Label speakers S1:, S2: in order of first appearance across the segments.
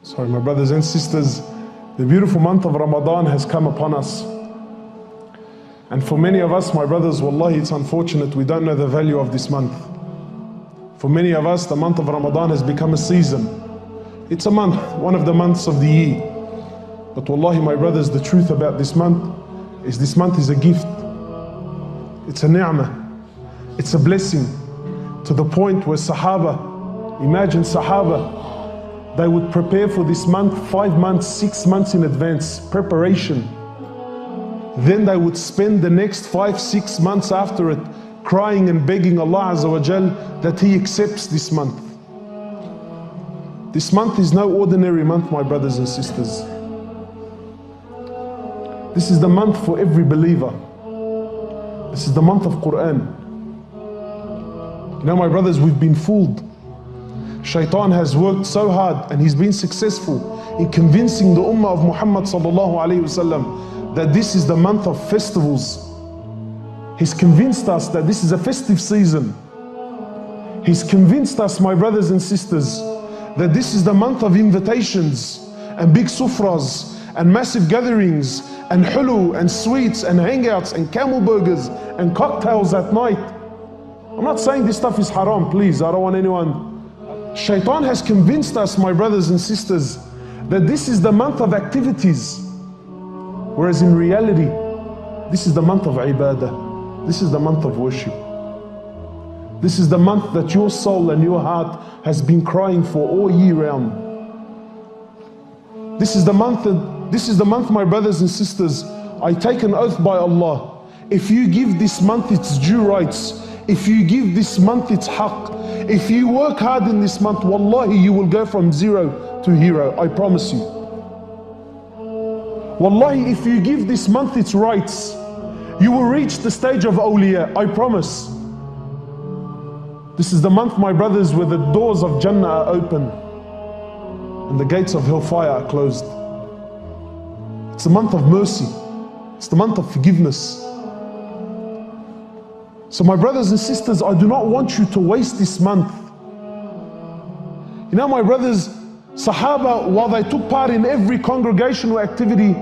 S1: Sorry, my brothers and sisters, the beautiful month of Ramadan has come upon us. And for many of us, my brothers, wallahi, it's unfortunate we don't know the value of this month. For many of us, the month of Ramadan has become a season. It's a month, one of the months of the year. But wallahi, my brothers, the truth about this month is a gift. It's a ni'mah. It's a blessing. To the point where Sahaba, imagine Sahaba, they would prepare for this month 5 months, 6 months in advance, preparation. Then they would spend the next 5, 6 months after it crying and begging Allah Azza wa Jal that He accepts this month. This month is no ordinary month, my brothers and sisters. This is the month for every believer. This is the month of Quran. You know, my brothers, we've been fooled. Shaitan has worked so hard and he's been successful in convincing the ummah of Muhammad sallallahu alayhi wasallam that this is the month of festivals. He's convinced us that this is a festive season. He's convinced us, my brothers and sisters, that this is the month of invitations and big sufras and massive gatherings and hulu and sweets and hangouts and camel burgers and cocktails at night. I'm not saying this stuff is haram, please, I don't want anyone. Shaitan has convinced us, my brothers and sisters, that this is the month of activities. Whereas in reality, this is the month of ibadah. This is the month of worship. This is the month that your soul and your heart has been crying for all year round. This is the month, my brothers and sisters, I take an oath by Allah. If you give this month its due rights, if you give this month its haqq, if you work hard in this month, wallahi, you will go from zero to hero, I promise you. Wallahi, if you give this month its rights, you will reach the stage of awliya, I promise. This is the month, my brothers, where the doors of Jannah are open and the gates of hellfire are closed. It's the month of mercy. It's the month of forgiveness. So my brothers and sisters, I do not want you to waste this month. You know, my brothers, Sahaba, while they took part in every congregational activity,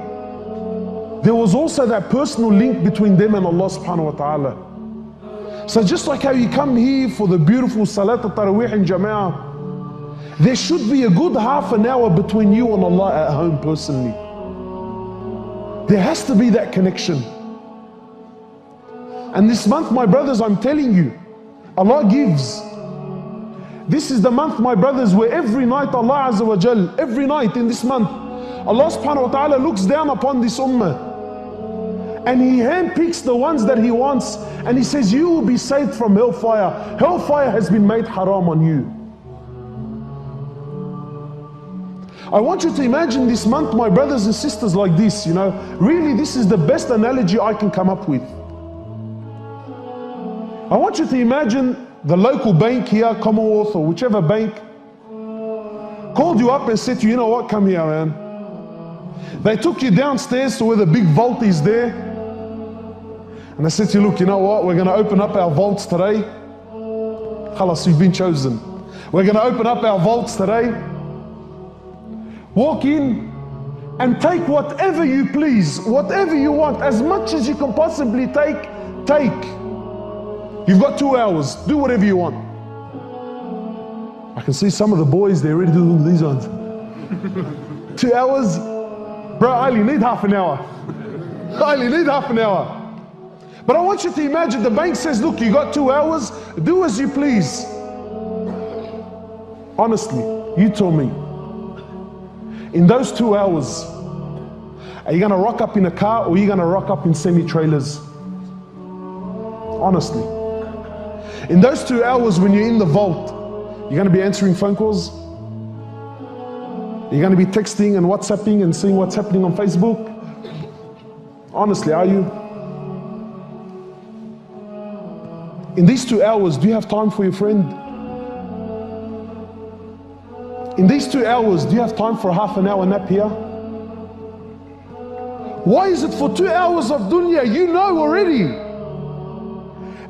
S1: there was also that personal link between them and Allah subhanahu wa ta'ala. So just like how you come here for the beautiful Salat al-Taraweeh in Jama'ah, there should be a good half an hour between you and Allah at home personally. There has to be that connection. And this month, my brothers, I'm telling you, Allah gives. This is the month, my brothers, where every night Allah Azza wa Jal, every night in this month, Allah subhanahu wa ta'ala looks down upon this ummah and He handpicks the ones that He wants and He says, you will be saved from hellfire. Hellfire has been made haram on you. I want you to imagine this month, my brothers and sisters, like this, you know. Really, this is the best analogy I can come up with. I want you to imagine the local bank here, Commonwealth or whichever bank, called you up and said to you, you know what, come here, man. They took you downstairs to where the big vault is there. And they said to you, look, you know what, we're going to open up our vaults today. Khalas, you've been chosen. We're going to open up our vaults today. Walk in and take whatever you please, whatever you want, as much as you can possibly take. You've got 2 hours, do whatever you want. I can see some of the boys, they're ready to do these ones. 2 hours? Bro, I only need half an hour. I only need half an hour. But I want you to imagine the bank says, look, you got 2 hours, do as you please. Honestly, you tell me. In those 2 hours, are you gonna rock up in a car or are you gonna rock up in semi-trailers? Honestly. In those 2 hours when you're in the vault, you're gonna be answering phone calls? You're gonna be texting and WhatsApping and seeing what's happening on Facebook? Honestly, are you? In these 2 hours, do you have time for your friend? In these 2 hours, do you have time for a half an hour nap here? Why is it for 2 hours of dunya? You know already.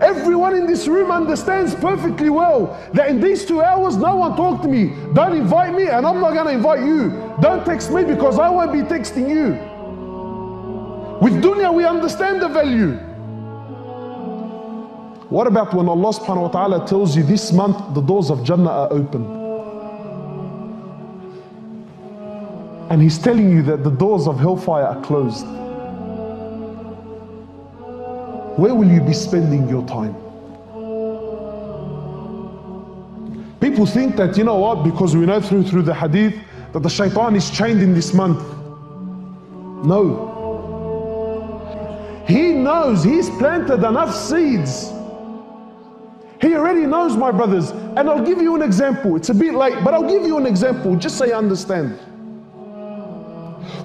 S1: Everyone in this room understands perfectly well that in these 2 hours, no one talk to me. Don't invite me and I'm not going to invite you. Don't text me because I won't be texting you. With dunya, we understand the value. What about when Allah subhanahu wa ta'ala tells you this month the doors of Jannah are open? And He's telling you that the doors of hellfire are closed. Where will you be spending your time? People think that, you know what, because we know through the hadith that the shaitan is chained in this month. No. He knows, he's planted enough seeds. He already knows, my brothers. And I'll give you an example. It's a bit late, but I'll give you an example just so you understand.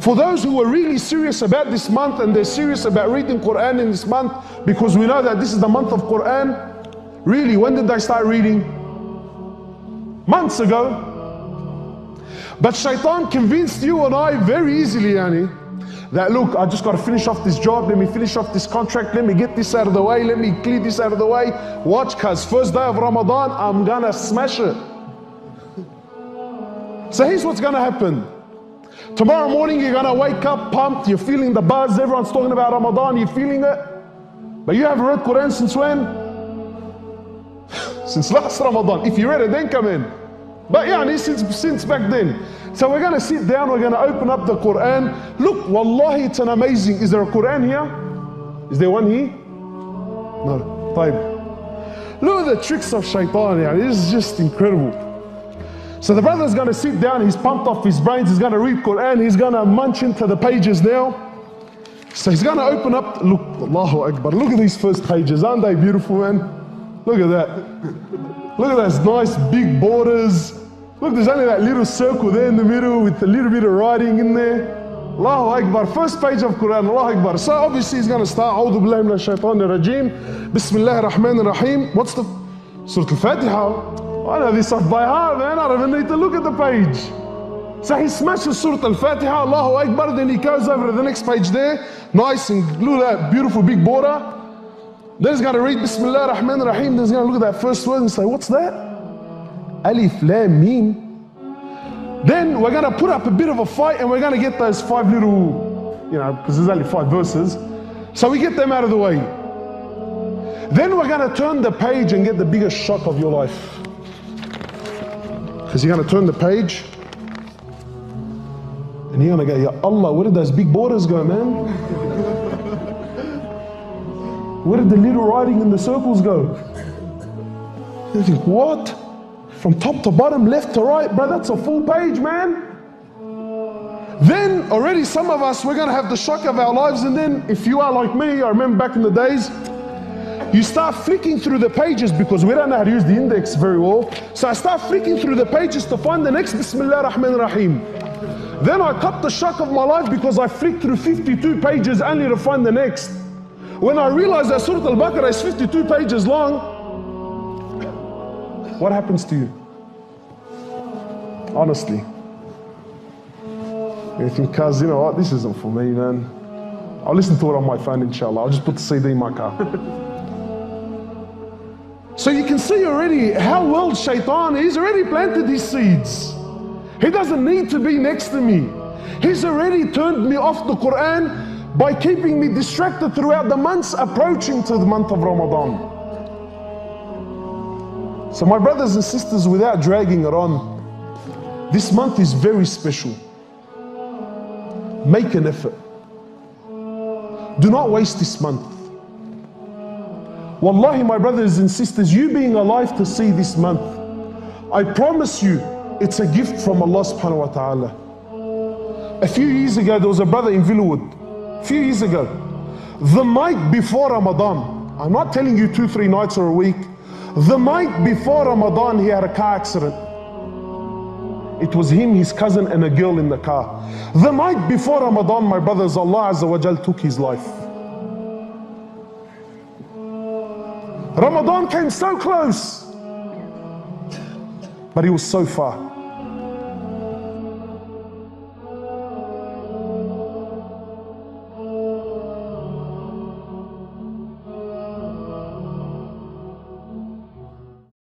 S1: For those who are really serious about this month and they're serious about reading Quran in this month, because we know that this is the month of Quran. Really, when did they start reading? Months ago. But shaitan convinced you and I very easily, Yani, that look, I just got to finish off this job, let me finish off this contract, let me get this out of the way, let me clear this out of the way. Watch, cause first day of Ramadan, I'm gonna smash it. So here's what's gonna happen. Tomorrow morning you're gonna wake up pumped, you're feeling the buzz, everyone's talking about Ramadan, you're feeling it. But you haven't read Quran since when? Since last Ramadan. If you read it, then come in. But yeah, since back then. So we're gonna sit down, we're gonna open up the Quran. Look, wallahi, it's an amazing. Is there a Quran here? Is there one here? No. Taib. Look at the tricks of shaitan, yeah. This is just incredible. So the brother's gonna sit down, he's pumped off his brains, he's gonna read Quran, he's gonna munch into the pages now. So he's gonna open up, look, Allahu Akbar, look at these first pages, aren't they beautiful, man? Look at that. Look at those nice big borders. Look, there's only that little circle there in the middle with a little bit of writing in there. Allahu Akbar, first page of Quran, Allahu Akbar. So obviously he's gonna start, A'udhu billahi minash shaitanir rajeem, Bismillahir Rahmanir Rahim. What's the Surah Al-Fatiha? I know this off by heart, man. I don't even need to look at the page. So he smashes Surah Al-Fatiha, Allahu Akbar, then he goes over to the next page there, nice and look at that beautiful big border. Then he's going to read Bismillah ar-Rahman ar-Rahim, then he's going to look at that first word and say, what's that? Alif, Lam, Mim. Then we're going to put up a bit of a fight and we're going to get those 5 little, because there's only 5 verses. So we get them out of the way. Then we're going to turn the page and get the biggest shock of your life. Because you're going to turn the page and you're going to go, Ya Allah, where did those big borders go, man? Where did the little writing in the circles go? You think, what? From top to bottom, left to right, bro, that's a full page, man. Then already some of us, we're going to have the shock of our lives. And then if you are like me, I remember back in the days, you start flicking through the pages because we don't know how to use the index very well. So I start flicking through the pages to find the next Bismillah ar-Rahman ar-Rahim. Then I caught the shock of my life because I flicked through 52 pages only to find the next. When I realized that Surah Al-Baqarah is 52 pages long, what happens to you? Honestly. You think, cuz, you know what, this isn't for me, man. I'll listen to it on my phone, inshallah. I'll just put the CD in my car. So you can see already how well shaitan, he's already planted his seeds. He doesn't need to be next to me. He's already turned me off the Quran by keeping me distracted throughout the months approaching to the month of Ramadan. So my brothers and sisters, without dragging it on, this month is very special. Make an effort. Do not waste this month. Wallahi, my brothers and sisters, you being alive to see this month, I promise you, it's a gift from Allah subhanahu wa ta'ala. A few years ago, there was a brother in Villawood. A few years ago. The night before Ramadan, I'm not telling you 2-3 nights or a week. The night before Ramadan, he had a car accident. It was him, his cousin, and a girl in the car. The night before Ramadan, my brothers, Allah Azza wa Jal took his life. Ramadan came so close, but he was so far.